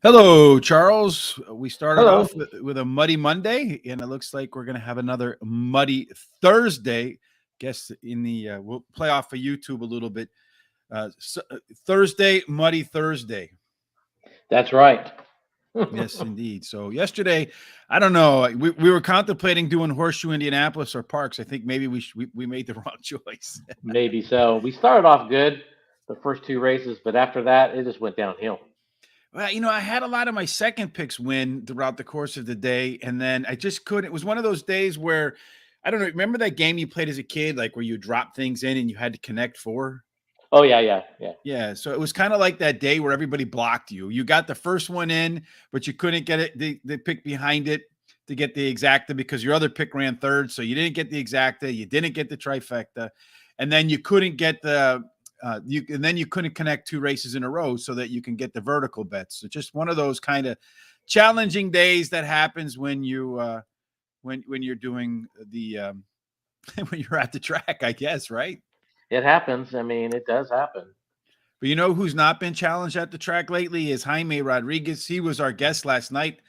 Hello, Charles. We started Hello. off with a muddy Monday, and it looks like we're going to have another muddy Thursday. Guess in the we'll play off of YouTube a little bit. Thursday, muddy Thursday. That's right. Yes, indeed. So yesterday, I don't know. We were contemplating doing Horseshoe Indianapolis or Parks. I think maybe we made the wrong choice. Maybe so. We started off good the first two races, but after that, it just went downhill. Well, I had a lot of my second picks win throughout the course of the day, and then I just couldn't. It was one of those days where I don't know. Remember that game you played as a kid, like where you drop things in and you had to connect four? Oh yeah. Yeah. So it was kind of like that day where everybody blocked you. You got the first one in, but you couldn't get it the pick behind it to get the exacta because your other pick ran third. So you didn't get the exacta, you didn't get the trifecta, and then you couldn't get you couldn't connect two races in a row so that you can get the vertical bets. So just one of those kind of challenging days that happens when you when you're doing the when you're at the track, I guess, right? It happens. I mean, it does happen. But you know who's not been challenged at the track lately is Jaime Rodriguez. He was our guest last night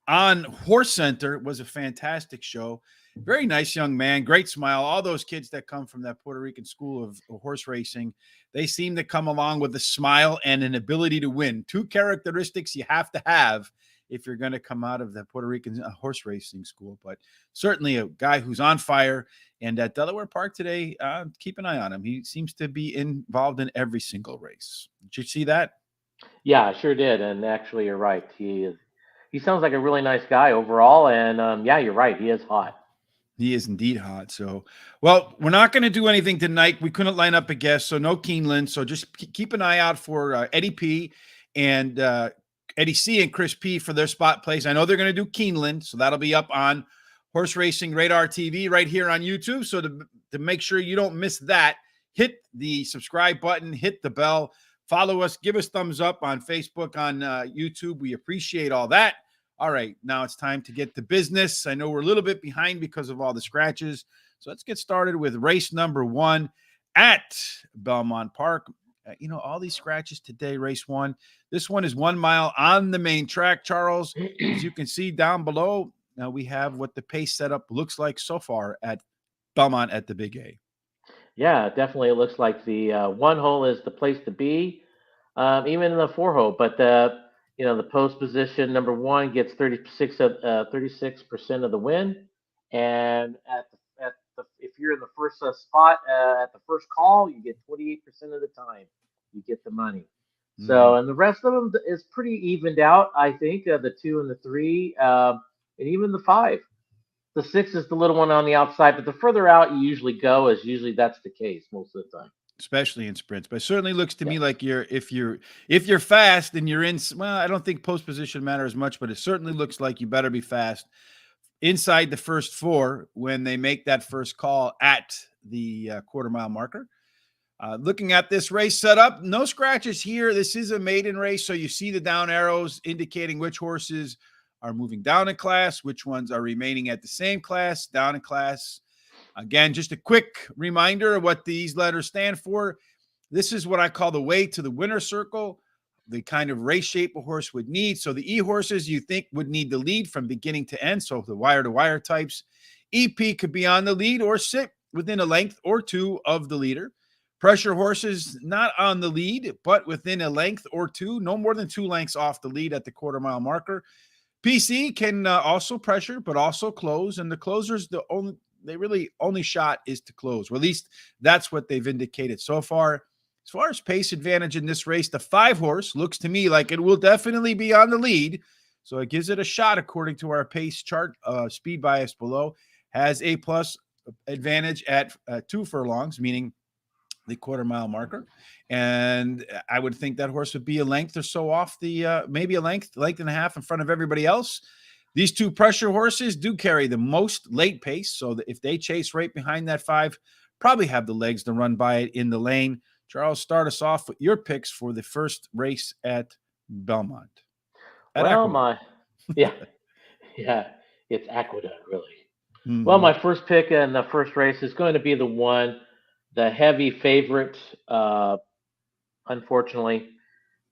on Horse Center. It was a fantastic show. Very nice young man, great smile. All those kids that come from that Puerto Rican school of horse racing, they seem to come along with a smile and an ability to win. Two characteristics you have to have if you're going to come out of the Puerto Rican horse racing school. But certainly a guy who's on fire. And at Delaware Park today, keep an eye on him. He seems to be involved in every single race. Did you see that? Yeah, I sure did. And actually, you're right. He sounds like a really nice guy overall. And yeah, you're right. He is hot. He is indeed hot. So, well, we're not going to do anything tonight. We couldn't line up a guest, so no Keeneland. So just keep an eye out for Eddie P and Eddie C and Chris P for their spot plays. I know they're going to do Keeneland, so that'll be up on Horse Racing Radar TV right here on YouTube. So to make sure you don't miss that, hit the subscribe button, hit the bell, follow us, give us thumbs up on Facebook, on YouTube. We appreciate all that. All right, now it's time to get to business. I know we're a little bit behind because of all the scratches. So let's get started with race number 1 at Belmont Park. All these scratches today, race 1. This one is 1 mile on the main track, Charles. As you can see down below, now we have what the pace setup looks like so far at Belmont at the Big A. Yeah, definitely. It looks like the one hole is the place to be, even in the four hole. But the post position number one gets 36% of the win, and if you're in the first spot at the first call, you get 28% of the time. You get the money. So, and the rest of them is pretty evened out. I think the two and the three, and even the five. The six is the little one on the outside, but the further out you usually go, is usually that's the case most of the time. Especially in sprints, but it certainly looks to Yeah. me like if you're fast and you're in. Well, I don't think post position matters much, but it certainly looks like you better be fast inside the first four when they make that first call at the quarter mile marker. Looking at this race setup, no scratches here. This is a maiden race, so you see the down arrows indicating which horses are moving down in class, which ones are remaining at the same class, down in class. Again, just a quick reminder of what these letters stand for. This is what I call the way to the winner's circle, the kind of race shape a horse would need. So the E horses you think would need the lead from beginning to end, so the wire-to-wire types. EP could be on the lead or sit within a length or two of the leader. Pressure horses not on the lead, but within a length or two, no more than 2 lengths off the lead at the quarter mile marker. PC can also pressure, but also close, and the closers, they really only shot is to close. Or at least that's what they've indicated so far. As far as pace advantage in this race, the 5 horse looks to me like it will definitely be on the lead. So it gives it a shot according to our pace chart, speed bias below. Has a plus advantage at 2 furlongs, meaning the quarter mile marker. And I would think that horse would be a length or so off the, maybe a length and a half in front of everybody else. These 2 pressure horses do carry the most late pace. So that if they chase right behind that 5, probably have the legs to run by it in the lane. Charles, start us off with your picks for the first race at Belmont. Yeah, it's Aqueduct, really. Mm-hmm. Well, my first pick in the first race is going to be the heavy favorite, unfortunately,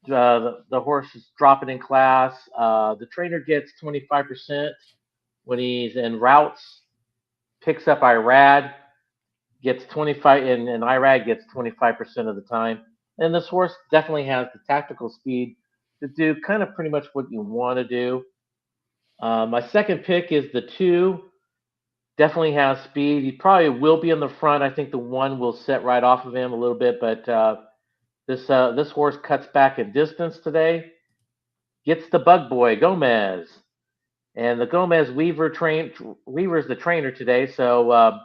the horse is dropping in class. The trainer gets 25% when he's in routes. Picks up Irad, gets 25, and Irad gets 25% of the time. And this horse definitely has the tactical speed to do kind of pretty much what you want to do. My second pick is the 2. Definitely has speed. He probably will be in the front. I think the 1 will set right off of him a little bit, but this horse cuts back in distance today. Gets the bug boy Gomez, and the Gomez Weaver's the trainer today. So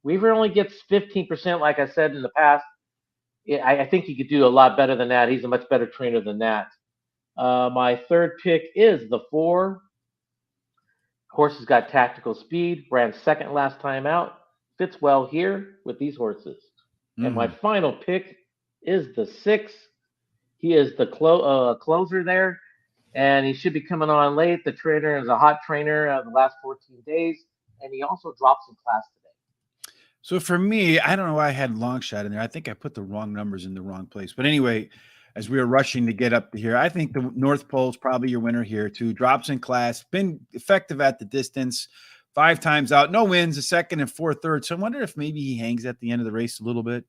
Weaver only gets 15%, like I said in the past. I think he could do a lot better than that. He's a much better trainer than that. My third pick is the 4. Horse has got tactical speed. Ran second last time out. Fits well here with these horses. And my final pick is the 6. He is the closer there, and he should be coming on late. The trainer is a hot trainer the last 14 days, and he also drops in class today. So for me, I don't know why I had long shot in there. I think I put the wrong numbers in the wrong place. But anyway, as we were rushing to get up to here, I think the North Pole is probably your winner here too. Drops in class, been effective at the distance, 5 times out, no wins, a second and 4 thirds. So I wonder if maybe he hangs at the end of the race a little bit.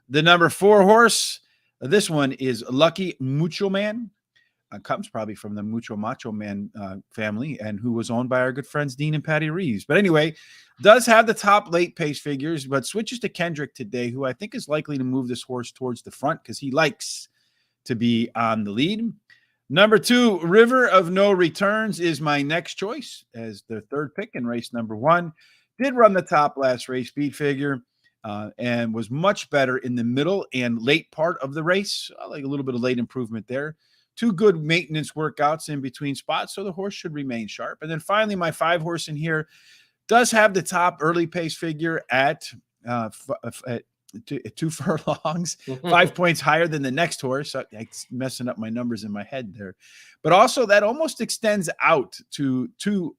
The number 4 horse, this one is Lucky Mucho Man. Comes probably from the Mucho Macho Man family, and who was owned by our good friends Dean and Patty Reeves. But anyway, does have the top late pace figures, but switches to Kendrick today, who I think is likely to move this horse towards the front because he likes to be on the lead. Number 2, River of No Returns is my next choice as the third pick in race number 1. Did run the top last race, speed figure, and was much better in the middle and late part of the race. I like a little bit of late improvement there. 2 good maintenance workouts in between spots, so the horse should remain sharp. And then finally, my 5 horse in here does have the top early pace figure at 2 furlongs, 5 points higher than the next horse. I'm messing up my numbers in my head there. But also that almost extends out to 2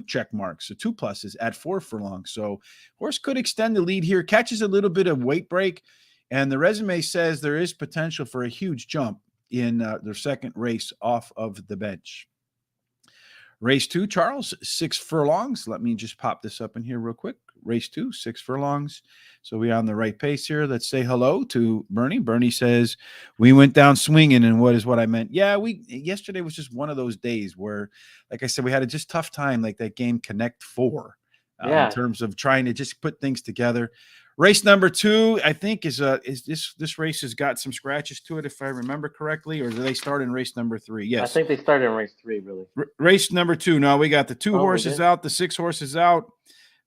check marks, so 2 pluses at 4 furlongs. So horse could extend the lead here, catches a little bit of weight break, and the resume says there is potential for a huge jump in their second race off of the bench. Race 2, Charles, 6 furlongs. Let me just pop this up in here real quick. Race 2, 6 furlongs. So we're on the right pace here. Let's say hello to Bernie. Bernie says, we went down swinging, and what is what I meant? Yeah, yesterday was just one of those days where, like I said, we had a just tough time, like that game Connect 4, in terms of trying to just put things together. Race number 2, I think, is this race has got some scratches to it, if I remember correctly, or do they start in race number 3? Yes, I think they started in race 3, really. Race number 2. No, we got the 2 horses out, the 6 horses out,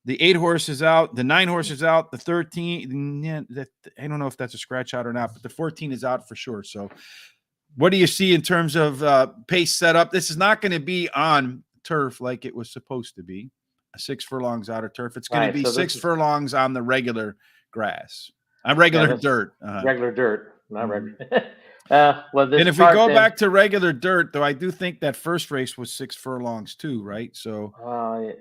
the 8 horses out, the 9 horses out, the 13. I don't know if that's a scratch out or not, but the 14 is out for sure. So, what do you see in terms of pace setup? This is not going to be on turf like it was supposed to be. 6 furlongs out of turf. It's going to be 6 furlongs on the regular grass, on regular dirt. Regular dirt, not regular. And if we go back to regular dirt, though, I do think that first race was 6 furlongs too, right? So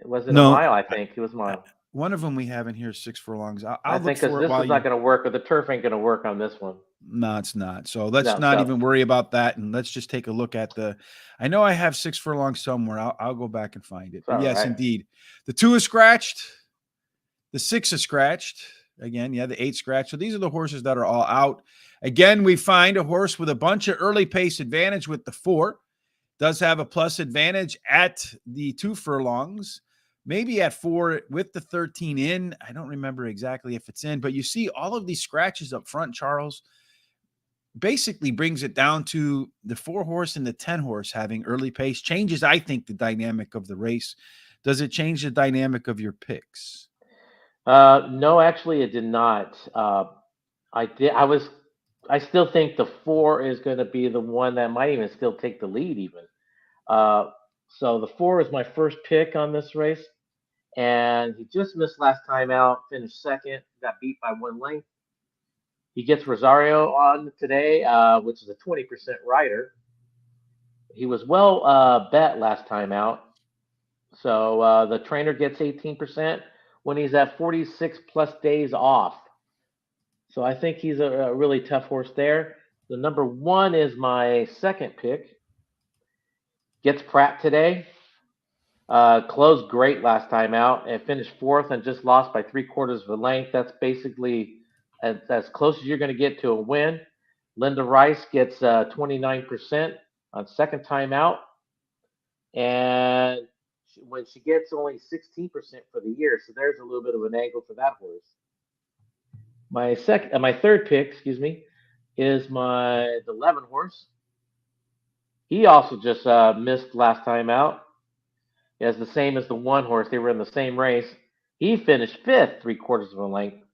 was it a mile? I think it was a mile. One of them we have in here is 6 furlongs. I think this is not going to work, or the turf ain't going to work on this one. No, it's not. So let's not even worry about that, and let's just take a look at the. I know I have 6 furlongs somewhere. I'll go back and find it. But yes, indeed, the 2 is scratched, the 6 is scratched again. Yeah, the 8 scratched. So these are the horses that are all out. Again, we find a horse with a bunch of early pace advantage with the 4. Does have a plus advantage at the 2 furlongs. Maybe at 4 with the 13 in. I don't remember exactly if it's in, but you see all of these scratches up front, Charles, basically brings it down to the 4 horse and the 10 horse having early pace. Changes, I think, the dynamic of the race. Does it change the dynamic of your picks? No, actually, it did not. I still think the 4 is going to be the one that might even still take the lead even. So the 4 is my first pick on this race. And he just missed last time out, finished second, got beat by 1 length. He gets Rosario on today, which is a 20% rider. He was well bet last time out. So the trainer gets 18% when he's at 46 plus days off. So I think he's a really tough horse there. The number 1 is my second pick. Gets Pratt today. Closed great last time out and finished fourth and just lost by 3/4 of a length. That's basically as close as you're going to get to a win. Linda Rice gets 29% on second time out, and when she gets only 16% for the year, so there's a little bit of an angle for that horse. My third pick, excuse me, is the 11 horse. He also just missed last time out. As the same as the 1 horse. They were in the same race. He finished fifth, 3/4 of a length.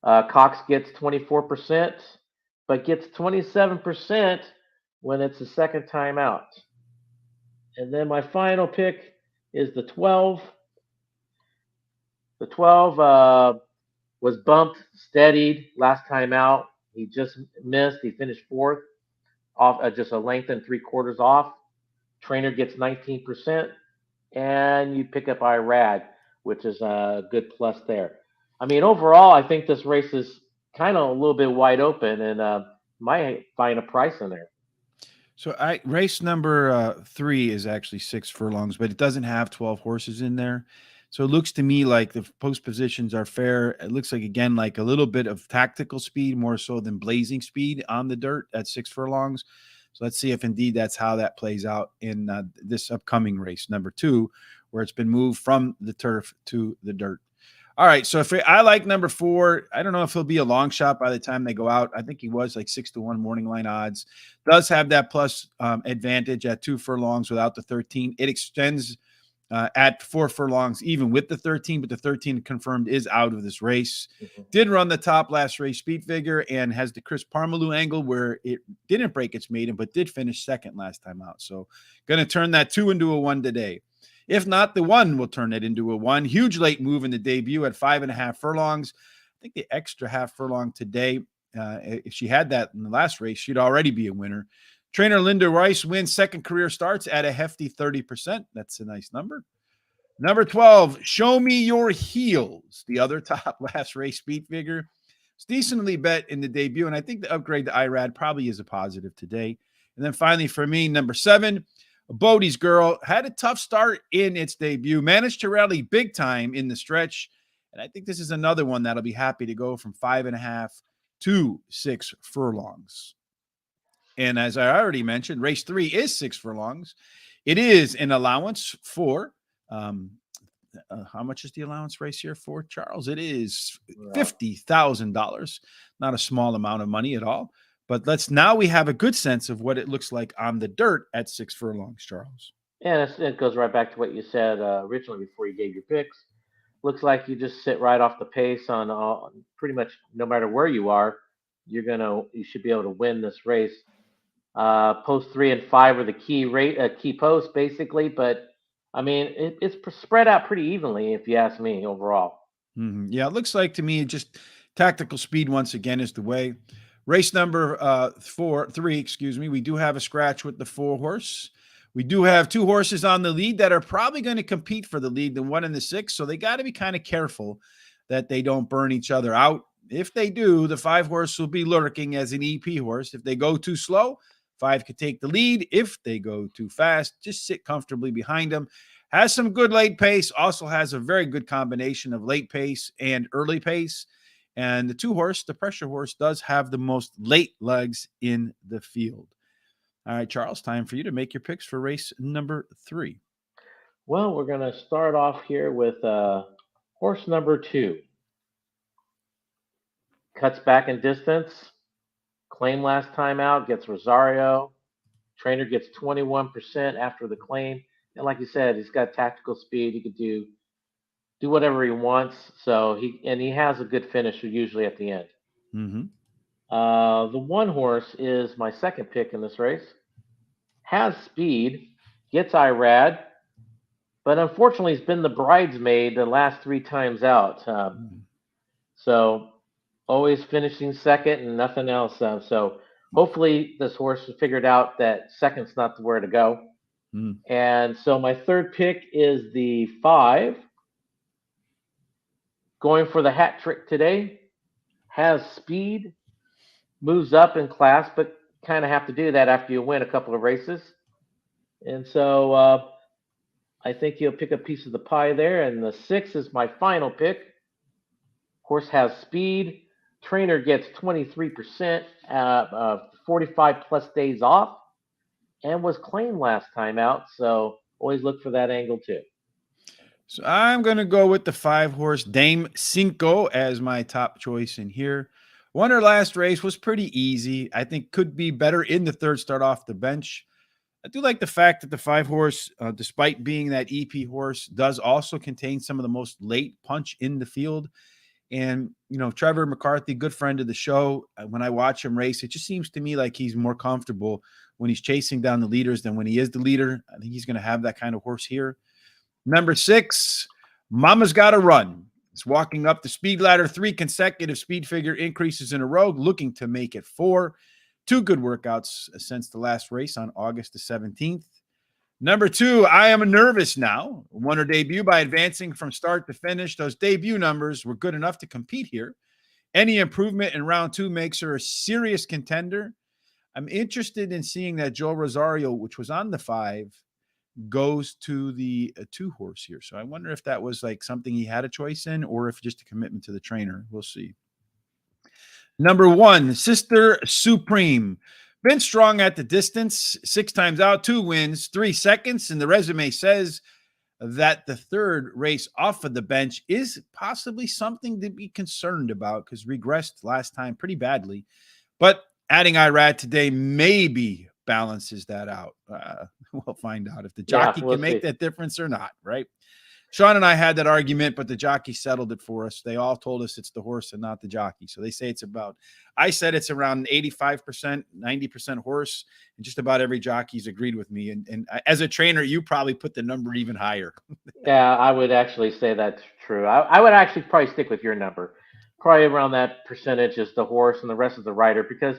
Cox gets 24%, but gets 27% when it's the second time out. And then my final pick is the 12. The 12 was bumped, steadied last time out. He just missed. He finished fourth, off just a length and 3/4 off. Trainer gets 19%, and you pick up Irad, which is a good plus there. I mean, overall, I think this race is kind of a little bit wide open, and might find a price in there. So race number 3 is actually 6 furlongs, but it doesn't have 12 horses in there. So it looks to me like the post positions are fair. It looks like, again, like a little bit of tactical speed more so than blazing speed on the dirt at 6 furlongs. So let's see if indeed that's how that plays out in this upcoming race, number 2, where it's been moved from the turf to the dirt. All right. So if I like number 4, I don't know if he'll be a long shot by the time they go out. I think he was like 6-1 morning line odds. Does have that plus advantage at 2 furlongs without the 13. It extends at 4 furlongs, even with the 13, but the 13 confirmed is out of this race. Did run the top last race speed figure and has the Chris Parmalu angle where it didn't break its maiden, but did finish second last time out. So going to turn that 2 into a 1 today. If not, the 1 will turn it into a 1. Huge late move in the debut at 5.5 furlongs. I think the extra half furlong today, if she had that in the last race, she'd already be a winner. Trainer Linda Rice wins second career starts at a hefty 30%. That's a nice number. Number 12, Show Me Your Heels, the other top last race speed figure. It's decently bet in the debut, and I think the upgrade to IRAD probably is a positive today. And then finally for me, number 7, Bodie's Girl had a tough start in its debut, managed to rally big time in the stretch. And I think this is another one that'll be happy to go from 5.5 to 6 furlongs. And as I already mentioned, race 3 is 6 furlongs. It is an allowance for, how much is the allowance race here for, Charles? It is $50,000. Not a small amount of money at all. But now we have a good sense of what it looks like on the dirt at 6 furlongs, Charles. Yeah, it goes right back to what you said originally before you gave your picks. Looks like you just sit right off the pace on pretty much no matter where you are. You should be able to win this race. Post 3 and 5 are the key posts basically, but I mean it's spread out pretty evenly if you ask me overall. Mm-hmm. Yeah, it looks like to me just tactical speed once again is the way. Race number 3, excuse me. We do have a scratch with the 4 horse. We do have 2 horses on the lead that are probably going to compete for the lead, the 1 and the 6. So they got to be kind of careful that they don't burn each other out. If they do, the 5 horse will be lurking as an EP horse. If they go too slow, 5 could take the lead. If they go too fast, just sit comfortably behind them. Has some good late pace. Also has a very good combination of late pace and early pace. And the 2 horse, the pressure horse, does have the most late legs in the field. All right, Charles, time for you to make your picks for race number 3. Well, we're going to start off here with horse number 2. Cuts back in distance. Claim last time out, gets Rosario. Trainer gets 21% after the claim. And like you said, he's got tactical speed. He could do whatever he wants. So he has a good finisher usually at the end. Mm-hmm. The 1 horse is my second pick in this race. Has speed, gets IRAD, but unfortunately he's been the bridesmaid the last 3 times out. So always finishing second and nothing else. So hopefully this horse has figured out that second's not where to go. And so my third pick is the 5. Going for the hat trick today. Has speed, moves up in class, but kind of have to do that after you win a couple of races. And so I think you'll pick a piece of the pie there. And the 6 is my final pick. Horse has speed. Trainer gets 23%, 45 plus days off, and was claimed last time out. So always look for that angle too. So I'm going to go with the 5-horse Dame Cinco as my top choice in here. Won her last race, was pretty easy. I think could be better in the third start off the bench. I do like the fact that the 5-horse, despite being that EP horse, does also contain some of the most late punch in the field. And, Trevor McCarthy, good friend of the show, when I watch him race, it just seems to me like he's more comfortable when he's chasing down the leaders than when he is the leader. I think he's going to have that kind of horse here. Number 6, Mama's Gotta Run. It's walking up the speed ladder, 3 consecutive speed figure increases in a row, looking to make it 4. 2 good workouts since the last race on August the 17th. Number 2, I Am Nervous Now. Won her debut by advancing from start to finish. Those debut numbers were good enough to compete here. Any improvement in round 2 makes her a serious contender. I'm interested in seeing that Joe Rosario, which was on the 5, goes to the 2-horse here. So I wonder if that was like something he had a choice in or if just a commitment to the trainer. We'll see. Number 1, Sister Supreme. Been strong at the distance, 6 times out, 2 wins, 3 seconds. And the resume says that the third race off of the bench is possibly something to be concerned about because regressed last time pretty badly. But adding Irad today maybe balances that out. We'll find out if the jockey can make that difference or not, right? Sean and I had that argument, but the jockey settled it for us. They all told us it's the horse and not the jockey. So they say it's about, I said it's around 85%, 90% horse, and just about every jockey's agreed with me. And as a trainer, you probably put the number even higher. Yeah, I would actually say that's true. I would actually probably stick with your number. Probably around that percentage is the horse and the rest is the rider, because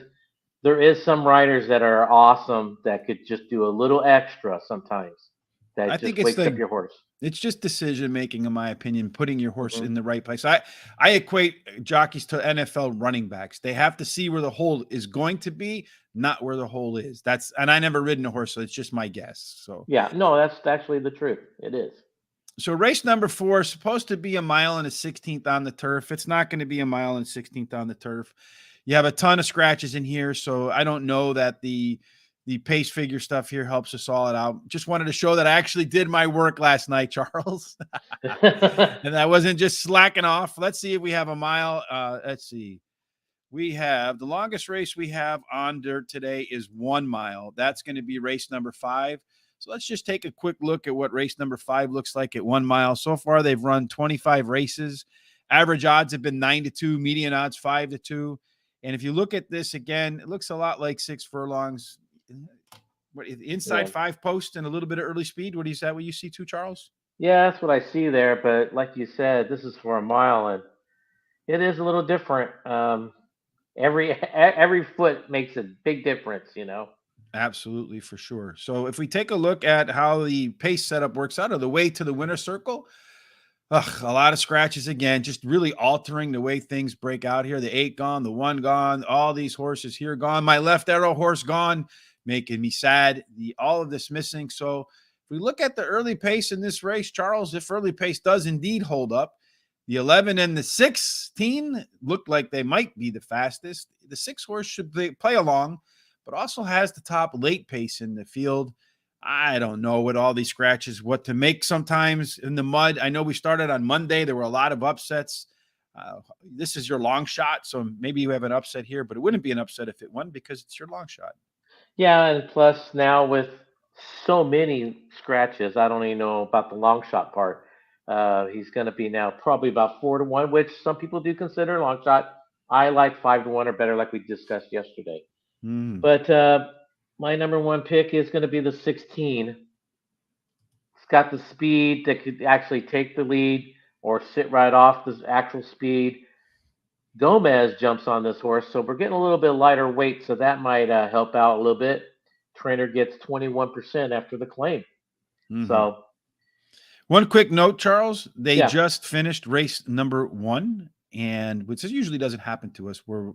there is some riders that are awesome that could just do a little extra sometimes. That I just think wakes up your horse. It's just decision making, in my opinion, putting your horse in the right place. I equate jockeys to NFL running backs. They have to see where the hole is going to be, not where the hole is. And I never ridden a horse, so it's just my guess. So yeah, no, that's actually the truth. It is. So race number 4 is supposed to be a mile and a 16th on the turf. It's not going to be a mile and 16th on the turf. You have a ton of scratches in here, so I don't know that the pace figure stuff here helps us all out. Just wanted to show that I actually did my work last night, Charles. And I wasn't just slacking off. Let's see if we have a mile. Let's see. We have the longest race we have on dirt today is 1 mile. That's going to be race number 5. So let's just take a quick look at what race number 5 looks like at 1 mile. So far, they've run 25 races. Average odds have been 9-2, median odds 5-2. And if you look at this again, it looks a lot like 6 furlongs. Inside 5 post and a little bit of early speed. What is that? What you see too, Charles? Yeah, that's what I see there. But like you said, this is for a mile, and it is a little different. Every foot makes a big difference, Absolutely, for sure. So if we take a look at how the pace setup works out of the way to the winner's circle, a lot of scratches again, just really altering the way things break out here. The 8 gone, the 1 gone, all these horses here gone. My left arrow horse gone, making me sad. All of this missing. So if we look at the early pace in this race, Charles, if early pace does indeed hold up, the 11 and the 16 look like they might be the fastest. The 6 horse should play along, but also has the top late pace in the field. I don't know with all these scratches what to make sometimes in the mud. I know we started on Monday. There were a lot of upsets. This is your long shot, so maybe you have an upset here, but it wouldn't be an upset if it won because it's your long shot. Yeah, and plus now with so many scratches, I don't even know about the long shot part. He's going to be now probably about 4-1, which some people do consider a long shot. I like 5-1 or better, like we discussed yesterday. But my number 1 pick is going to be the 16. It's got the speed that could actually take the lead or sit right off the actual speed. Gomez jumps on this horse, so we're getting a little bit lighter weight, so that might help out a little bit. Trainer gets 21% after the claim. So, one quick note, Charles. They just finished race number 1, and which usually doesn't happen to us. We're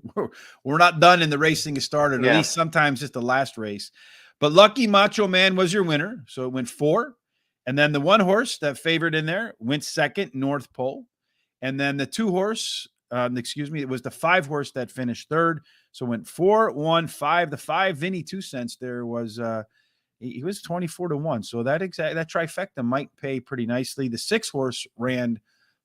not done and the racing is started, at least sometimes it's the last race. But Lucky Macho Man was your winner. So it went 4. And then the 1 horse that favored in there went second, North Pole. And then the 2 horse, it was the 5 horse that finished third. So went 4, 1, 5. The 5, Vinny 2 cents there was he was 24-1. So that trifecta might pay pretty nicely. The 6 horse ran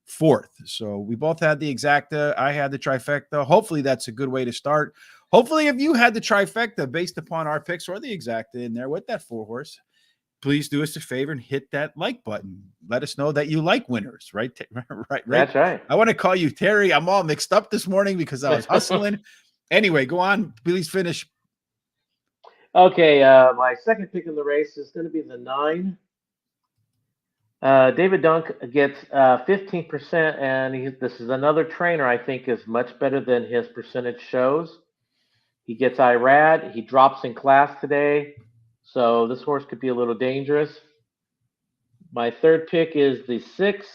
4th. So we both had the exacta. I had the trifecta. Hopefully that's a good way to start. Hopefully if you had the trifecta based upon our picks or the exacta in there with that 4 horse, please do us a favor and hit that like button. Let us know that you like winners, right? right. That's right. I want to call you Terry. I'm all mixed up this morning because I was hustling. Anyway, go on. Please finish. Okay, my second pick in the race is going to be the 9. David Dunk gets 15%, and this is another trainer I think is much better than his percentage shows. He gets IRAD. He drops in class today, so this horse could be a little dangerous. My third pick is the 6.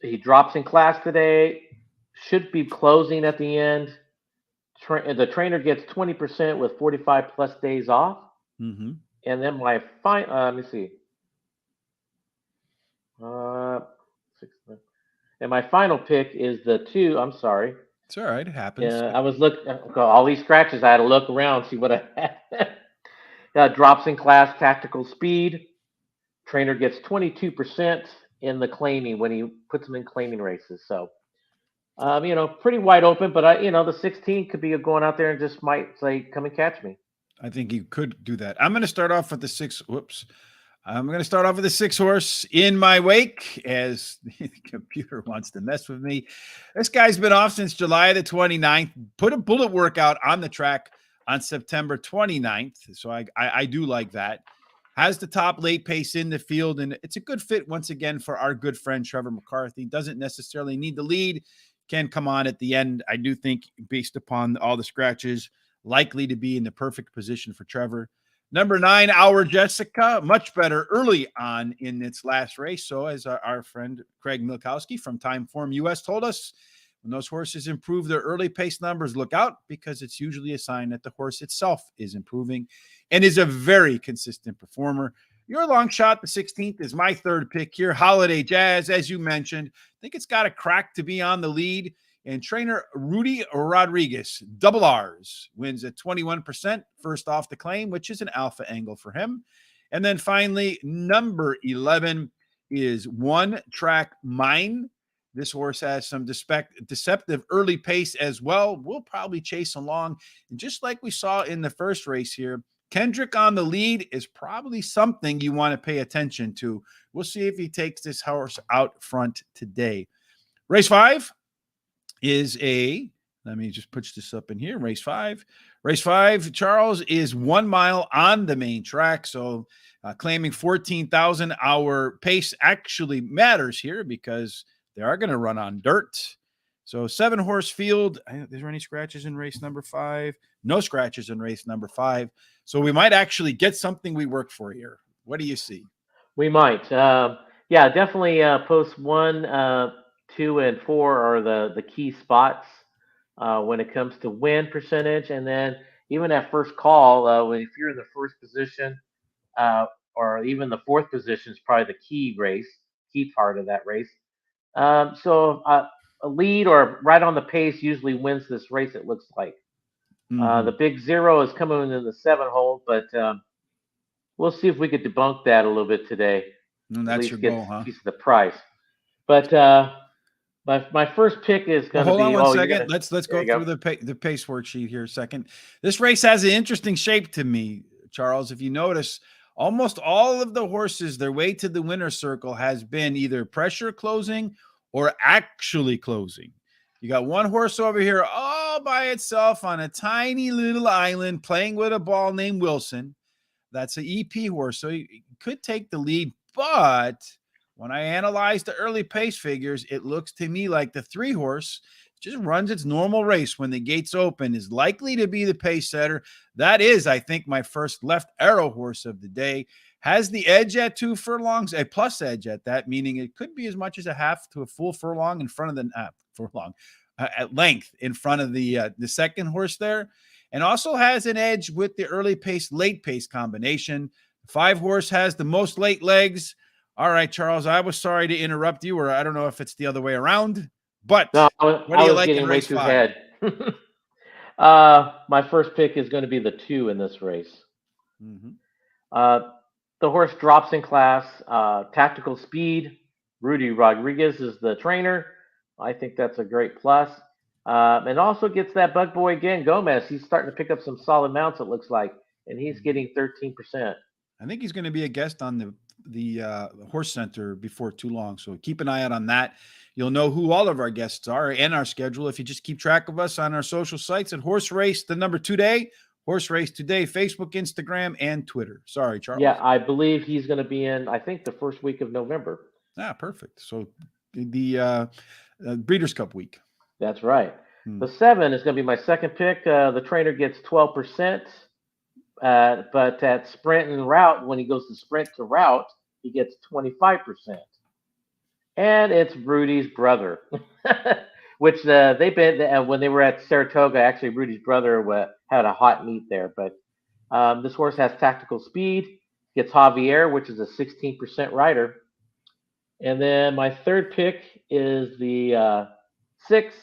He drops in class today. Should be closing at the end. The trainer gets 20% with 45 plus days off. Mm-hmm. And then my let me see. 6. And my final pick is the 2. I'm sorry. It's all right. It happens. I was looking all these scratches. I had to look around, see what I had. Drops in class, tactical speed. Trainer gets 22% in the claiming when he puts them in claiming races. So, pretty wide open. But the 16 could be going out there and just might say, "Come and catch me." I think you could do that. I'm going to start off with the 6. I'm going to start off with the 6 horse in my wake as the computer wants to mess with me. This guy's been off since July the 29th. Put a bullet workout on the track on September 29th. So I do like that. Has the top late pace in the field, and it's a good fit once again for our good friend Trevor McCarthy. Doesn't necessarily need the lead. Can come on at the end. I do think based upon all the scratches, likely to be in the perfect position for Trevor. Number 9, Our Jessica, much better early on in its last race. So as our friend Craig Milkowski from Timeform US told us, when those horses improve their early pace numbers, look out, because it's usually a sign that the horse itself is improving and is a very consistent performer. Your long shot, the 16th, is my third pick here. Holiday Jazz, as you mentioned. I think it's got a crack to be on the lead. And trainer Rudy Rodriguez, double R's, wins at 21%, first off the claim, which is an alpha angle for him. And then finally, number 11 is One Track Mine. This horse has some deceptive early pace as well. We'll probably chase along. And just like we saw in the first race here, Kendrick on the lead is probably something you want to pay attention to. We'll see if he takes this horse out front today. Race 5 is let me just push this up in here. Race 5, Charles, is 1 mile on the main track. So claiming 14,000, our pace actually matters here because they are going to run on dirt. So 7 horse field. Is there any scratches in race number 5? No scratches in race number 5. So we might actually get something we work for here. What do you see? We might. Definitely post 1, 2, and 4 are the key spots when it comes to win percentage. And then even at first call, if you're in the first position or even the 4th position is probably the key part of that race. So a lead or right on the pace usually wins this race, it looks like. Mm-hmm. The big 0 is coming in the 7 hole, but we'll see if we could debunk that a little bit today. And that's your goal, huh? A piece of the price. But my first pick is going to be. Hold on one second. Let's go through the pace worksheet here a second. This race has an interesting shape to me, Charles. If you notice, almost all of the horses, their way to the winner's circle has been either pressure closing or actually closing. You got one horse over here all by itself on a tiny little island playing with a ball named Wilson. That's an EP horse, so he could take the lead. But when I analyze the early pace figures, it looks to me like the 3 horse just runs its normal race when the gates open, is likely to be the pace setter. That is, I think, my first left arrow horse of the day. has the edge at 2 furlongs, a plus edge at that, meaning it could be as much as a half to a full furlong in front of the at length in front of the second horse there, and also has an edge with the early pace, late pace combination. 5 horse has the most late legs. All right, Charles, I was sorry to interrupt you, or I don't know if it's the other way around, but No, what do I you was like in getting way race too 5? ahead. My first pick is going to be the 2 in this race. Mm-hmm. The horse drops in class. Tactical speed. Rudy Rodriguez is the trainer. I think that's a great plus. And also gets that bug boy again, Gomez. He's starting to pick up some solid mounts, it looks like, and he's getting 13%. I think he's going to be a guest on the Horse Center before too long, so keep an eye out on that. You'll know who all of our guests are and our schedule if you just keep track of us on our social sites at Horse Race, the number 2 day, Horse Race Today, Facebook, Instagram, and Twitter. Sorry, Charles. Yeah, I believe he's going to be in, I think, the first week of November. Perfect. So the Breeders' Cup week. That's right. The 7 is going to be my second pick. The trainer gets 12%, but at sprint and route, when he goes to sprint to route, he gets 25%. And it's Rudy's brother, which they've been when they were at Saratoga. Actually, Rudy's brother had a hot meet there. But this horse has tactical speed, gets Javier, which is a 16% rider. And then my third pick is the 6.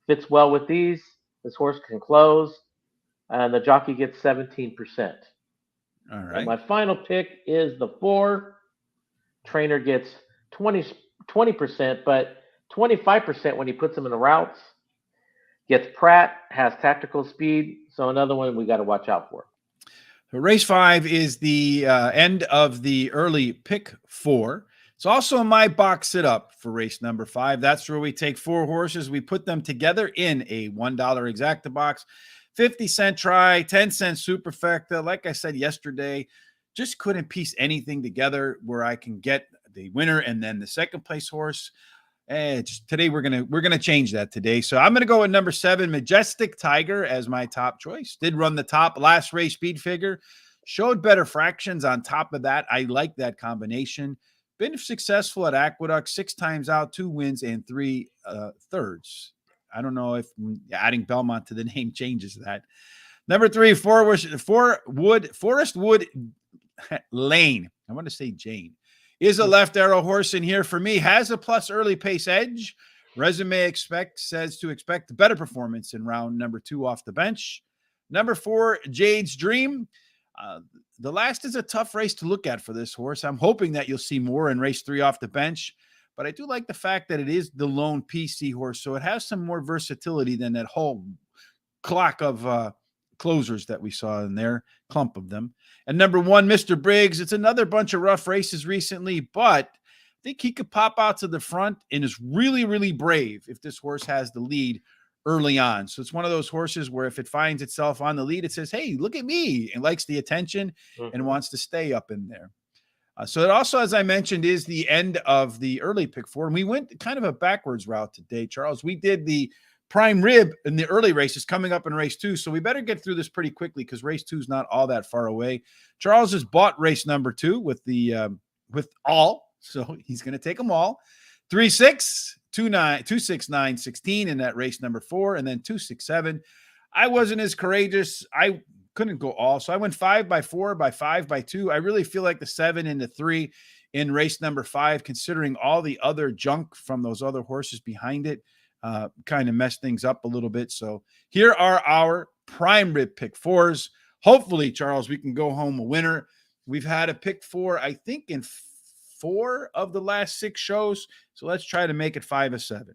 Fits well with these. This horse can close, and the jockey gets 17%. All right. And my final pick is the 4. Trainer gets 20%, but 25% when he puts them in the routes. Gets Pratt, has tactical speed, so another one we got to watch out for. So race 5 is the end of the early pick 4. It's also my box sit up for race number 5. That's where we take 4 horses. We put them together in a $1 exacta box, 50-cent try, 10-cent superfecta. Like I said yesterday, just couldn't piece anything together where I can get the winner and then the second place horse. Today we're gonna change that today. So I'm gonna go with number 7, Majestic Tiger, as my top choice. Did run the top last race speed figure, showed better fractions on top of that. I like that combination. Been successful at Aqueduct 6 times out, 2 wins and 3 thirds. I don't know if adding Belmont to the name changes that. Number 3, Forest Wood Lane. I want to say Jane. Is a left arrow horse in here for me. Has a plus early pace edge. Resume says to expect better performance in round number 2 off the bench. Number 4, Jade's Dream. The last is a tough race to look at for this horse. I'm hoping that you'll see more in race 3 off the bench, but I do like the fact that it is the lone PC horse, so it has some more versatility than that whole clock of closers that we saw in there, clump of them. And number 1, Mr. Briggs. It's another bunch of rough races recently, but I think he could pop out to the front and is really, really brave if this horse has the lead early on. So it's one of those horses where if it finds itself on the lead, it says, hey, look at me, and likes the attention and wants to stay up in there. So it also, as I mentioned, is the end of the early pick 4. And we went kind of a backwards route today, Charles. We did the prime rib in the early races coming up in race 2. So we better get through this pretty quickly because race 2 is not all that far away. Charles has bought race number 2 with all. So he's going to take them all. 3, 6, 2, 9, 2, 6, 9, 16 in that race number 4, and then 2, 6, 7. I wasn't as courageous. I couldn't go all. So I went 5 by 4 by 5 by 2. I really feel like the 7 and the 3 in race number 5, considering all the other junk from those other horses behind it, kind of messed things up a little bit. So here are our prime rib pick 4s. Hopefully, Charles, we can go home a winner. We've had a pick 4, I think, in 4 of the last 6 shows. So let's try to make it 5 of 7.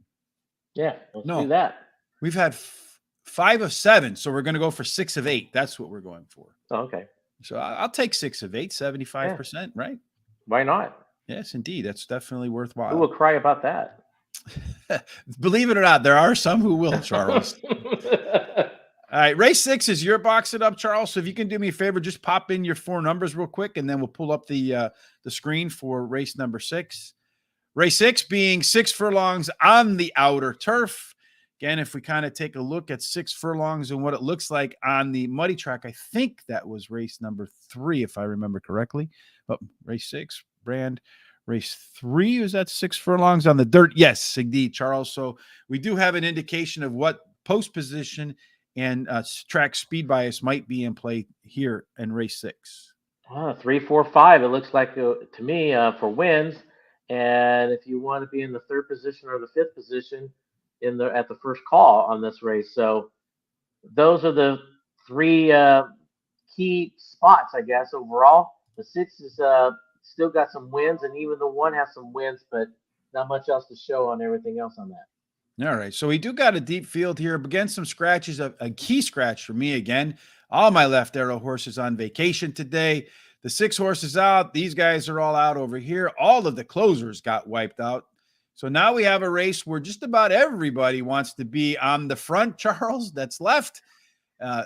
Yeah, let's do that. We've had 5 of 7. So we're going to go for 6 of 8. That's what we're going for. Oh, okay. So I'll take 6 of 8, 75%, right? Why not? Yes, indeed. That's definitely worthwhile. Who will cry about that? Believe it or not, there are some who will, Charles. All right, race 6 is your box it up, Charles. So if you can do me a favor, just pop in your 4 numbers real quick, and then we'll pull up the screen for race number 6. Race 6 being 6 furlongs on the outer turf. Again, if we kind of take a look at 6 furlongs and what it looks like on the muddy track, I think that was race number 3, if I remember correctly. But race 6, Brand. Race 3, is that 6 furlongs on the dirt? Yes, indeed, Charles. So we do have an indication of what post position and track speed bias might be in play here in race 6. 3, 4, 5. It looks like to me for wins. And if you want to be in the 3rd position or the 5th position at the first call on this race, so those are the 3 key spots, I guess. Overall, the 6 is still got some wins, and even the 1 has some wins, but not much else to show on everything else on that. All right, so we do got a deep field here. Again, some scratches. A key scratch for me again. All my left arrow horses on vacation today. The 6 horses out. These guys are all out over here. All of the closers got wiped out. So now we have a race where just about everybody wants to be on the front, Charles, that's left.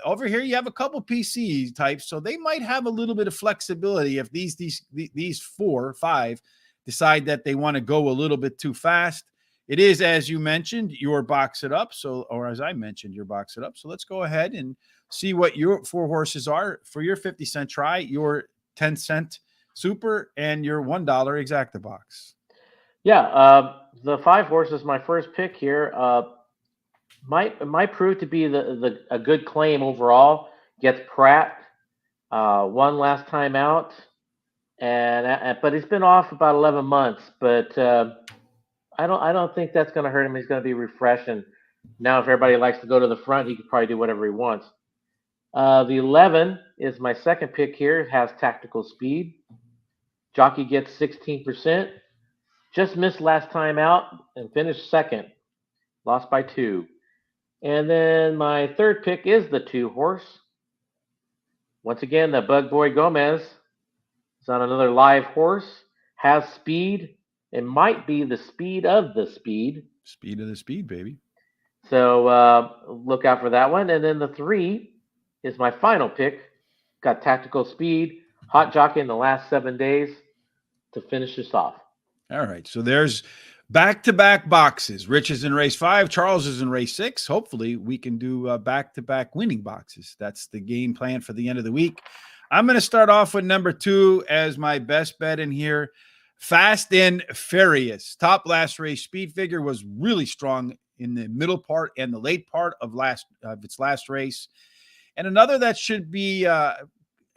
Over here, you have a couple PC types, so they might have a little bit of flexibility if these 4 or 5 decide that they want to go a little bit too fast. It is, as you mentioned, your box it up. So, or as I mentioned, your box it up. So let's go ahead and see what your 4 horses are for your 50-cent try, your 10-cent super, and your $1 exacta box. Yeah, the 5 horses, my first pick here, might prove to be a good claim overall. Gets Pratt, won last time out, but he's been off about 11 months. But I don't think that's going to hurt him. He's going to be refreshed, and now if everybody likes to go to the front, he could probably do whatever he wants. The 11 is my second pick here. It has tactical speed. Jockey gets 16%. Just missed last time out and finished second. Lost by 2. And then my third pick is the 2 horse. Once again, the Bug Boy Gomez is on another live horse. Has speed. It might be the speed of the speed. Speed of the speed, baby. So look out for that one. And then the 3 is my final pick. Got tactical speed. Hot jockey in the last 7 days to finish this off. All right. So there's back-to-back boxes. Rich is in race 5. Charles is in race 6. Hopefully we can do back-to-back winning boxes. That's the game plan for the end of the week. I'm going to start off with number 2 as my best bet in here. Fast and Furious. Top last race speed figure was really strong in the middle part and the late part of its last race. And another that should be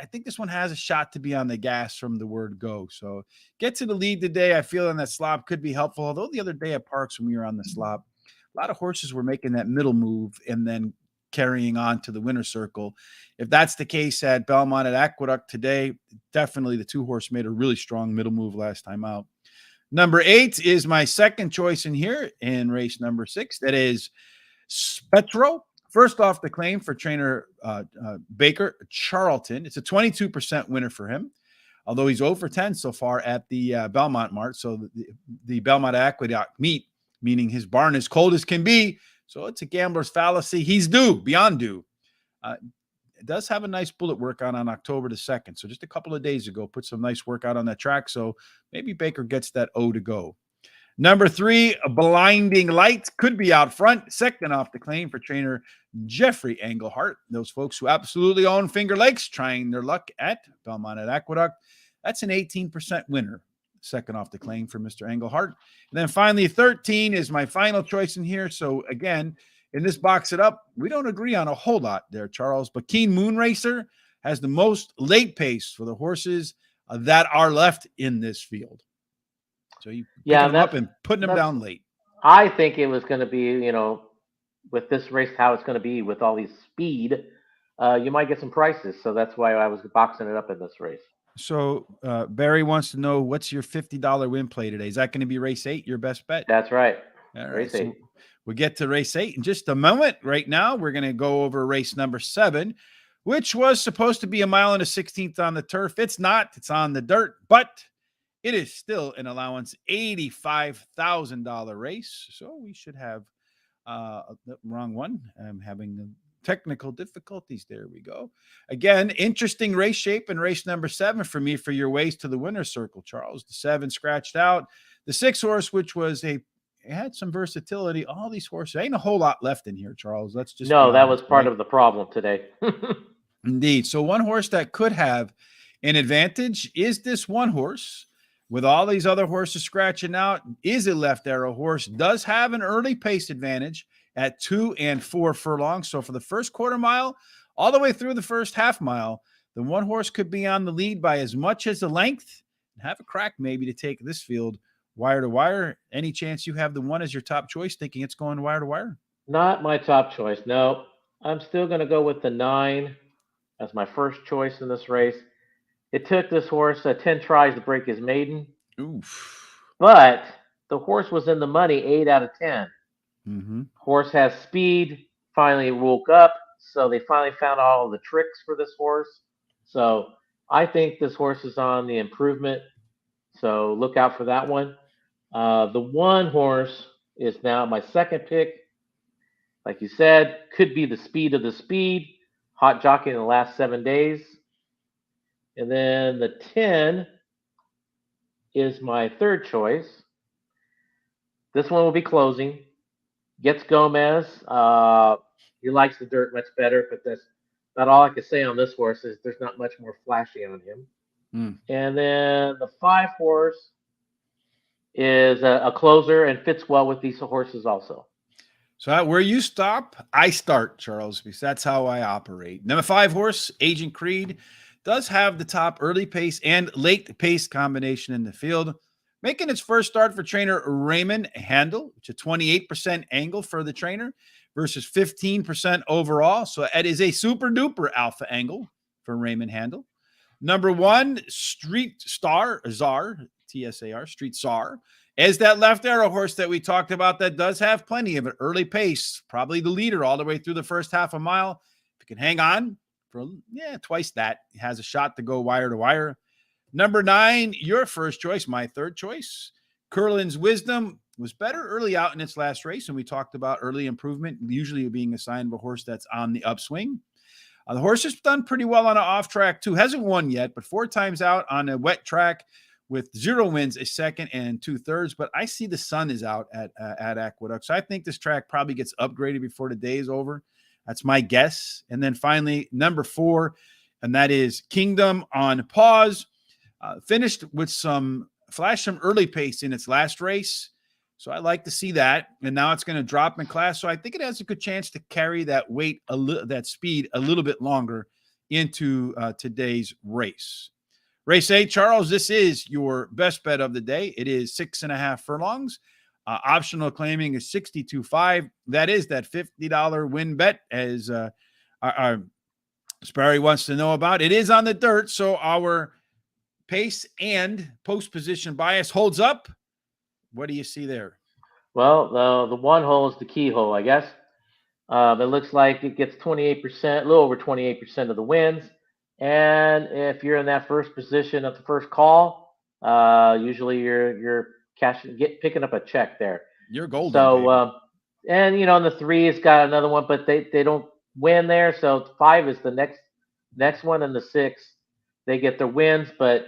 I think this one has a shot to be on the gas from the word go. So get to the lead today. I feel in that slop could be helpful. Although the other day at Parks when we were on the slop, a lot of horses were making that middle move and then carrying on to the winner's circle. If that's the case at Belmont at Aqueduct today, definitely the 2 horse made a really strong middle move last time out. Number 8 is my second choice in here in race number 6. That is Spetro. First off the claim for trainer Baker Charlton. It's a 22% winner for him, although he's 0 for 10 so far at the Belmont Mart. So the Belmont Aqueduct meet, meaning his barn is cold as can be. So it's a gambler's fallacy. He's due, beyond due. It does have a nice bullet work on October the 2nd. So just a couple of days ago, put some nice work out on that track. So maybe Baker gets that O to go. Number 3, Blinding Light could be out front. Second off the claim for trainer Jeffrey Englehart. Those folks who absolutely own Finger Lakes trying their luck at Belmont at Aqueduct. That's an 18% winner. Second off the claim for Mr. Englehart. And then finally, 13 is my final choice in here. So again, in this box it up, we don't agree on a whole lot there, Charles. But Keen Moonracer has the most late pace for the horses that are left in this field. So you picking them up and putting them down late. I think it was going to be, with this race, how it's going to be with all these speed, you might get some prices. So that's why I was boxing it up in this race. So Barry wants to know, what's your $50 win play today? Is that going to be race 8, your best bet? That's right. All right. Race 8. So we'll get to race 8 in just a moment. Right now, we're going to go over race number 7, which was supposed to be 1 mile and a 16th on the turf. It's not. It's on the dirt, but it is still an allowance $85,000 race. So we should have the wrong one. I'm having technical difficulties. There we go. Again, interesting race shape in race number 7 for me for your ways to the winner's circle, Charles. The 7 scratched out. The 6 horse, which was a had some versatility. All these horses, ain't a whole lot left in here, Charles. Let's just be No, that was honest, part right? of the problem today. Indeed. So one horse that could have an advantage is this one horse. With all these other horses scratching out, is a left arrow horse, does have an early pace advantage at 2 and 4 furlongs. So for the first quarter mile, all the way through the first half mile, the one horse could be on the lead by as much as the length and have a crack maybe to take this field wire to wire. Any chance you have the one as your top choice, thinking it's going wire to wire? Not my top choice. No, I'm still going to go with the 9 as my first choice in this race. It took this horse 10 tries to break his maiden, Oof. but the horse was in the money 8 out of 10. Mm-hmm. Horse has speed, finally woke up, so they finally found all of the tricks for this horse. So I think this horse is on the improvement, so look out for that one. The one horse is now my second pick. Like you said, could be the speed of the speed, hot jockey in the last 7 days. And then the 10 is my third choice. This one will be closing. Gets Gomez. He likes the dirt much better, but that's not all I can say on this horse. Is there's not much more flashy on him. And then the 5 horse is a closer and fits well with these horses also. So where you stop, I start, Charles, because that's how I operate. Number 5 horse, Agent Creed, does have the top early pace and late pace combination in the field. Making its first start for trainer Raymond Handel, which is a 28% angle for the trainer versus 15% overall. So it is a super duper alpha angle for Raymond Handel. Number 1, Street Star, Czar, T-S-A-R, Street Czar, is that left arrow horse that we talked about that does have plenty of an early pace, probably the leader all the way through the first half a mile. If it can hang on for, twice that, it has a shot to go wire to wire. Number 9, your first choice, my third choice, Curlin's Wisdom, was better early out in its last race, and we talked about early improvement, usually being a sign of a horse that's on the upswing. The horse has done pretty well on an off track too. Hasn't won yet, but 4 times out on a wet track with 0 wins, a second and 2/3. But I see the sun is out at Aqueduct, so I think this track probably gets upgraded before the day is over. That's my guess. And then finally, number 4, and that is Kingdom on Pause. Finished with some early pace in its last race. So I like to see that. And now it's going to drop in class. So I think it has a good chance to carry that weight, that speed a little bit longer into today's race. Race 8, Charles, this is your best bet of the day. It is 6.5 furlongs. Optional claiming is 62.5. That is that $50 win bet, as our Sparry wants to know about. It is on the dirt, so our pace and post position bias holds up. What do you see there? Well, the one hole is the key hole, I guess. It looks like it gets 28%, a little over 28% of the wins. And if you're in that first position at the first call, usually you're picking up a check there. You're golden. So, and in the 3 has got another one, but they don't win there. So 5 is the next one, and the 6 they get their wins, but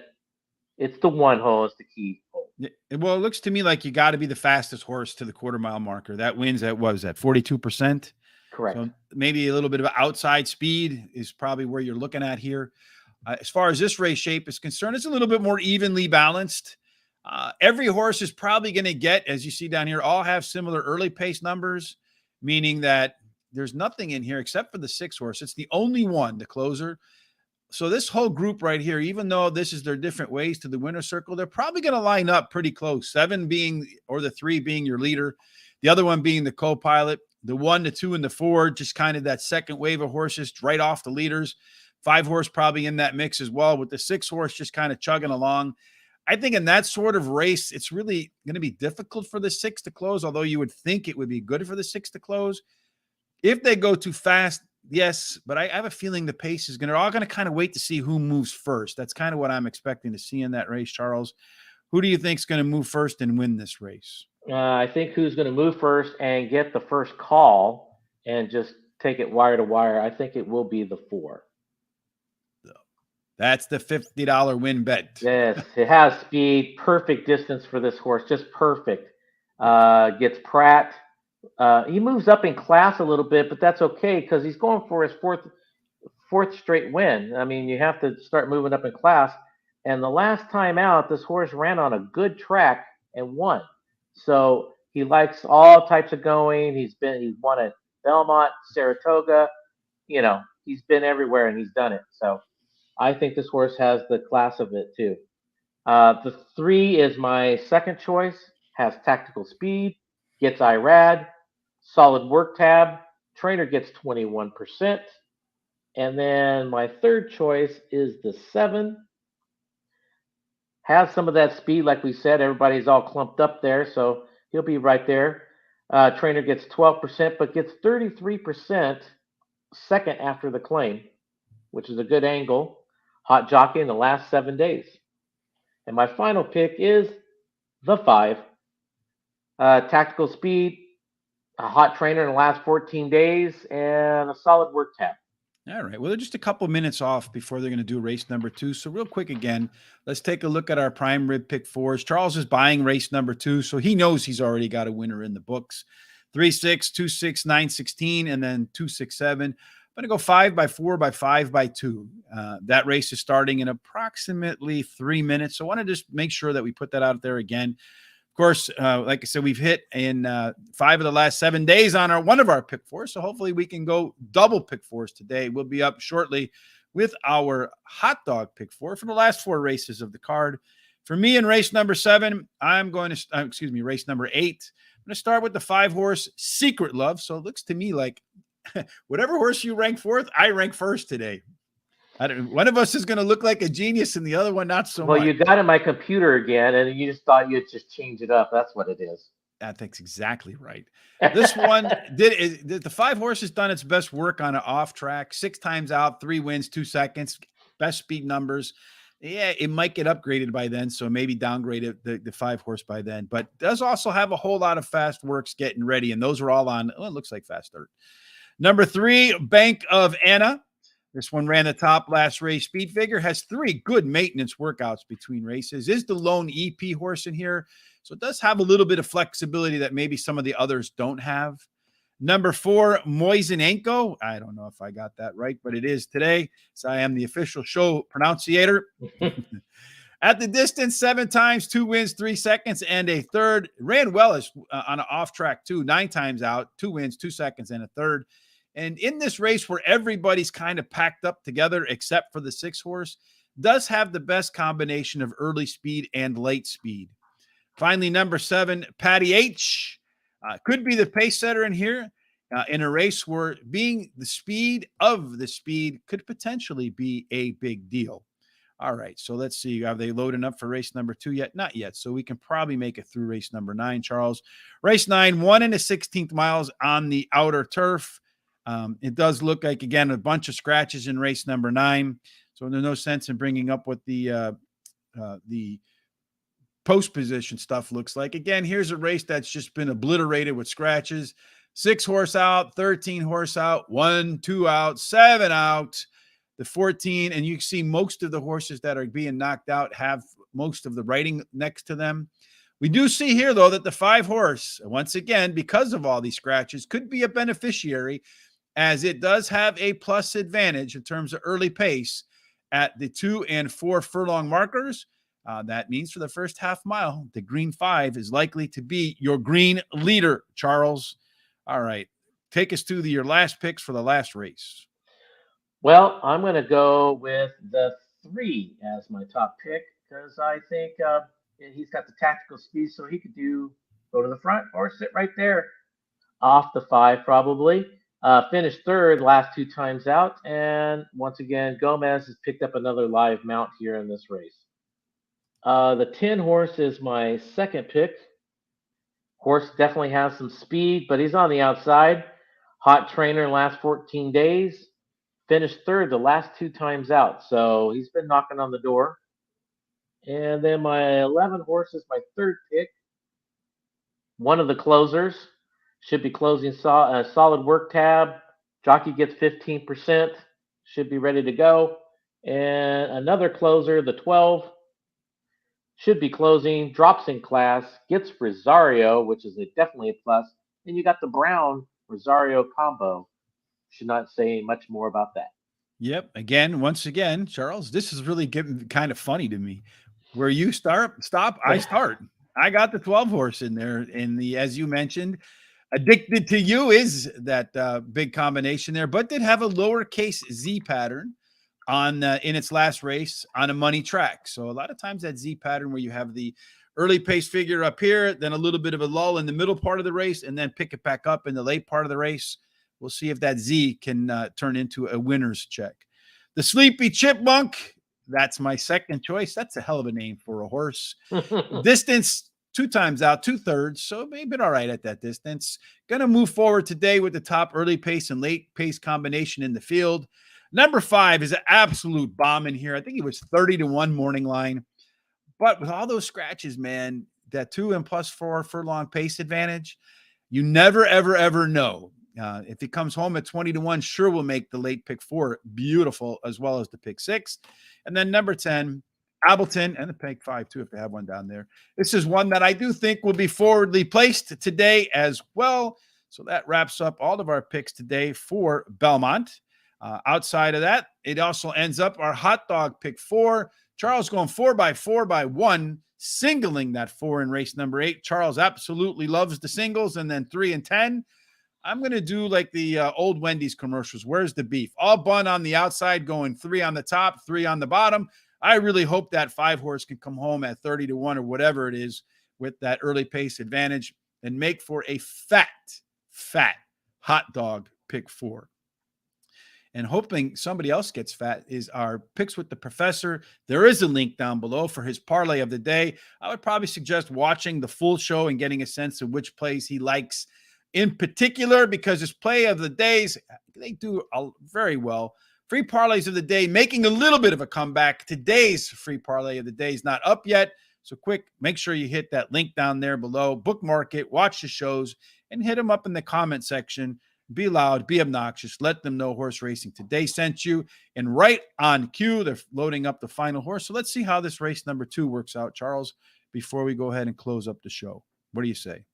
it's the one hole is the key hole. Well, it looks to me like you got to be the fastest horse to the quarter mile marker. That wins at, what was that, 42%? Correct. So maybe a little bit of outside speed is probably where you're looking at here. As far as this race shape is concerned, it's a little bit more evenly balanced. Every horse is probably going to get, as you see down here, all have similar early pace numbers, meaning that there's nothing in here except for the 6 horse. It's the only one, the closer. So this whole group right here, even though this is their different ways to the winner's circle, they're probably going to line up pretty close. 7 being, or the 3 being your leader, the other one being the co-pilot, the 1, the 2, and the 4, just kind of that second wave of horses right off the leaders. 5 horse probably in that mix as well, with the 6 horse just kind of chugging along. I think in that sort of race, it's really going to be difficult for the 6 to close, although you would think it would be good for the 6 to close. If they go too fast, yes, but I have a feeling the pace is they're all going to kind of wait to see who moves first. That's kind of what I'm expecting to see in that race, Charles. Who do you think is going to move first and win this race? I think who's going to move first and get the first call and just take it wire to wire, I think it will be the 4. That's the $50 win bet. Yes, it has speed, perfect distance for this horse, just perfect. Gets Pratt. He moves up in class a little bit, but that's okay because he's going for his fourth straight win. I mean, you have to start moving up in class. And the last time out, this horse ran on a good track and won. So he likes all types of going. He's won at Belmont, Saratoga. He's been everywhere and he's done it. So I think this horse has the class of it too. The 3 is my second choice. Has tactical speed, gets IRAD, solid work tab. Trainer gets 21%. And then my third choice is the 7. Has some of that speed, like we said. Everybody's all clumped up there, so he'll be right there. Trainer gets 12%, but gets 33% second after the claim, which is a good angle. Hot jockey in the last 7 days. And my final pick is the 5. Tactical speed, a hot trainer in the last 14 days, and a solid work tab. All right. Well, they're just a couple minutes off before they're going to do race number 2. So real quick again, let's take a look at our prime rib pick 4s. Charles is buying race number 2, so he knows he's already got a winner in the books. 3-6, 2-6, 9-16, and then 2-6-7. I'm going to go 5 by 4 by 5 by 2. That race is starting in approximately 3 minutes. So I want to just make sure that we put that out there again. Of course, like I said, we've hit in 5 of the last 7 days on one of our pick 4s. So hopefully we can go double pick 4s today. We'll be up shortly with our hot dog pick 4 for the last 4 races of the card. For me in race number 7, I'm going to, race number 8. I'm going to start with the 5 horse Secret Love. So it looks to me like whatever horse you rank 4th, I rank 1st today. One of us is going to look like a genius and the other one not so much. Well, you got in my computer again, and you just thought you'd just change it up. That's what it is. That's exactly right. This one the 5 horses done its best work on an off track, 6 times out, 3 wins, 2 seconds, best speed numbers. Yeah, it might get upgraded by then, so maybe downgrade the 5 horse by then. But does also have a whole lot of fast works getting ready, and those are all on. Oh, it looks like fast dirt. Number 3, Bank of Anna. This one ran the top last race. Speed figure has 3 good maintenance workouts between races. Is the lone EP horse in here, so it does have a little bit of flexibility that maybe some of the others don't have. Number 4, Moisenenko. I don't know if I got that right, but it is today. So I am the official show pronunciator. At the distance, 7 times, 2 wins, 3 seconds, and a third. Ran well on an off track too, 9 times out, 2 wins, 2 seconds, and a third. And in this race where everybody's kind of packed up together, except for the 6 horse, does have the best combination of early speed and late speed. Finally, number 7, Patty H. Could be the pace setter in here in a race where being the speed of the speed could potentially be a big deal. All right, so let's see. Are they loading up for race number 2 yet? Not yet. So we can probably make it through race number 9, Charles. Race 9, 1 1/16 miles on the outer turf. It does look like, again, a bunch of scratches in race number 9. So there's no sense in bringing up what the post position stuff looks like. Again, here's a race that's just been obliterated with scratches. 6 horse out, 13 horse out, 1, 2 out, 7 out, the 14. And you can see most of the horses that are being knocked out have most of the writing next to them. We do see here, though, that the 5 horse, once again, because of all these scratches, could be a beneficiary, as it does have a plus advantage in terms of early pace at the 2 and 4 furlong markers. That means for the first half mile, the green 5 is likely to be your green leader, Charles. All right. Take us to your last picks for the last race. Well, I'm going to go with the 3 as my top pick because I think he's got the tactical speed, so he could go to the front or sit right there off the 5 probably. Finished 3rd last 2 times out, and once again, Gomez has picked up another live mount here in this race. The 10 horse is my second pick. Horse definitely has some speed, but he's on the outside. Hot trainer in the last 14 days. Finished 3rd the last 2 times out, so he's been knocking on the door. And then my 11 horse is my 3rd pick. One of the closers. Should be closing solid work tab. Jockey gets 15%. Should be ready to go. And another closer, the 12. should be closing, drops in class, gets Rosario, which is definitely a plus, and you got the Brown Rosario combo. Should not say much more about that. Yep. Again, once again, Charles, this is really getting kind of funny to me. Where you stop, I start. I got the 12 horse in there. In the, as you mentioned, Addicted to You is that big combination there, but did have a lowercase Z pattern on in its last race on a money track. So a lot of times that Z pattern where you have the early pace figure up here, then a little bit of a lull in the middle part of the race, and then pick it back up in the late part of the race. We'll see if that Z can turn into a winner's check. The Sleepy Chipmunk, that's my second choice. That's a hell of a name for a horse. Distance 2 times out, 2/3. So maybe all right at that distance. Going to move forward today with the top early pace and late pace combination in the field. Number 5 is an absolute bomb in here. I think he was 30-1 morning line. But with all those scratches, man, that 2 and +4 furlong pace advantage, you never, ever, ever know. If he comes home at 20-1, sure will make the late pick 4 beautiful, as well as the pick 6. And then number 10, Appleton, and the pick 5 too, if they have one down there. This is one that I do think will be forwardly placed today as well. So that wraps up all of our picks today for Belmont. Outside of that, it also ends up our hot dog pick 4. Charles going 4x4x1, singling that 4 in race number 8. Charles absolutely loves the singles. And then 3 and 10. I'm going to do like the old Wendy's commercials. Where's the beef? All bun on the outside, going 3 on the top, 3 on the bottom. I really hope that 5 horse can come home at 30-1 or whatever it is with that early pace advantage and make for a fat hot dog pick 4. And hoping somebody else gets fat is our picks with the professor. There is a link down below for his parlay of the day. I would probably suggest watching the full show and getting a sense of which plays he likes in particular, because his play of the days, they do very well. Free parlays of the day, making a little bit of a comeback. Today's free parlay of the day is not up yet. So quick, make sure you hit that link down there below, bookmark it, watch the shows, and hit them up in the comment section. Be loud, be obnoxious. Let them know Horse Racing Today sent you. And right on cue, they're loading up the final horse. So let's see how this race number 2 works out, Charles, before we go ahead and close up the show. What do you say?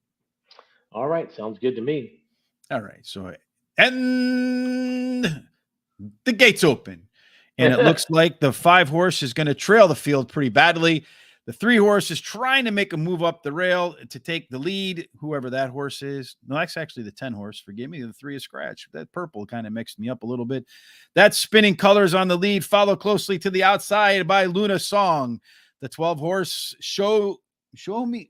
All right, sounds good to me. All right, so and the gates open, and it looks like the 5 horse is going to trail the field pretty badly. The 3 horse is trying to make a move up the rail to take the lead, whoever that horse is. No, that's actually the 10 horse. Forgive me. The 3 is Scratch. That purple kind of mixed me up a little bit. That's Spinning Colors on the lead, followed closely to the outside by Luna Song. The 12 horse show my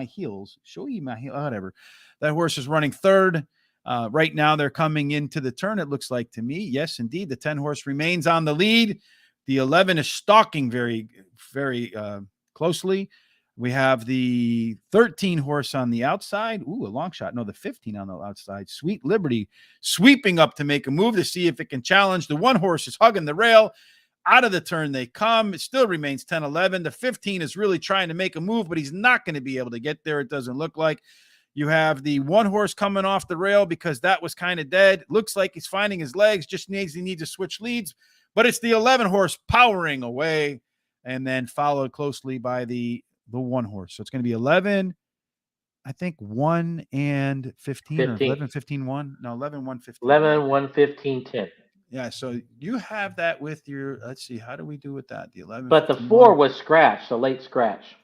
heels. Show you my heel. Whatever. That horse is running 3rd. Right now, they're coming into the turn, it looks like to me. Yes, indeed. The 10 horse remains on the lead. The 11 is stalking very, very closely. We have the 13 horse on the outside. Ooh, a long shot. No, the 15 on the outside. Sweet Liberty sweeping up to make a move to see if it can challenge. The 1 horse is hugging the rail. Out of the turn they come. It still remains 10-11. The 15 is really trying to make a move, but he's not going to be able to get there, it doesn't look like. You have the 1 horse coming off the rail because that was kind of dead. Looks like he's finding his legs, just needs to switch leads. But it's the 11 horse powering away, and then followed closely by the 1 horse. So it's going to be 11, I think 1 and 15, or 11, 15, 1. No, 11, 1, 15. 11, 1, 15, 10. Yeah, so you have that with your, let's see, how do we do with that? The 11. But the 4 was Scratch, the late Scratch.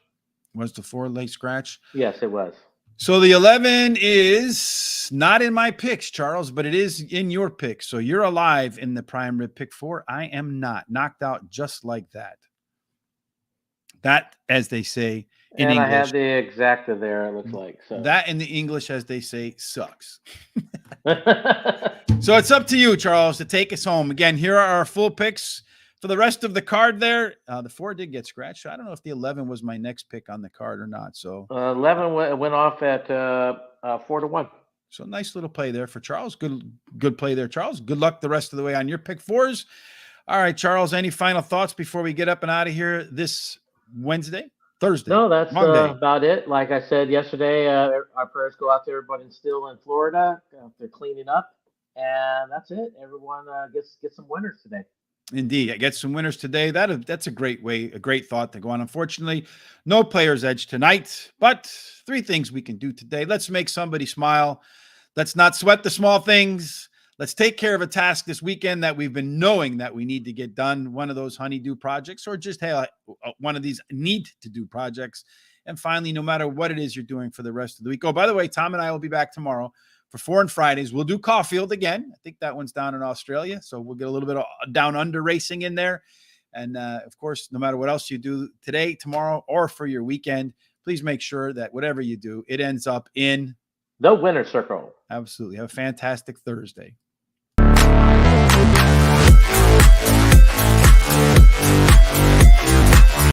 Was the 4 late Scratch? Yes, it was. So the 11 is not in my picks, Charles, but it is in your picks. So you're alive in the prime rib pick 4. I am not. Knocked out just like that. That, as they say in English. And I have the exacta there, it looks like. So that in the English, as they say, sucks. So it's up to you, Charles, to take us home. Again, here are our full picks for the rest of the card there. The 4 did get scratched. So I don't know if the 11 was my next pick on the card or not. So 11 went off at 4-1. So nice little play there for Charles. Good play there, Charles. Good luck the rest of the way on your pick 4s. All right, Charles, any final thoughts before we get up and out of here this Thursday? No, that's about it. Like I said yesterday, our prayers go out to everybody still in Florida. They're cleaning up. And that's it. Everyone gets some winners today. Indeed. Get some winners today. That's a great way, a great thought to go on. Unfortunately, no player's edge tonight, but 3 things we can do today. Let's make somebody smile. Let's not sweat the small things. Let's take care of a task this weekend that we've been knowing that we need to get done. One of those honeydew projects, or just, hey, one of these need to do projects. And finally, no matter what it is you're doing for the rest of the week. Oh, by the way, Tom and I will be back tomorrow for 4 and Fridays. We'll do Caulfield again. I think that one's down in Australia. So we'll get a little bit of down under racing in there. And of course, no matter what else you do today, tomorrow, or for your weekend, please make sure that whatever you do, it ends up in the winner's circle. Absolutely. Have a fantastic Thursday.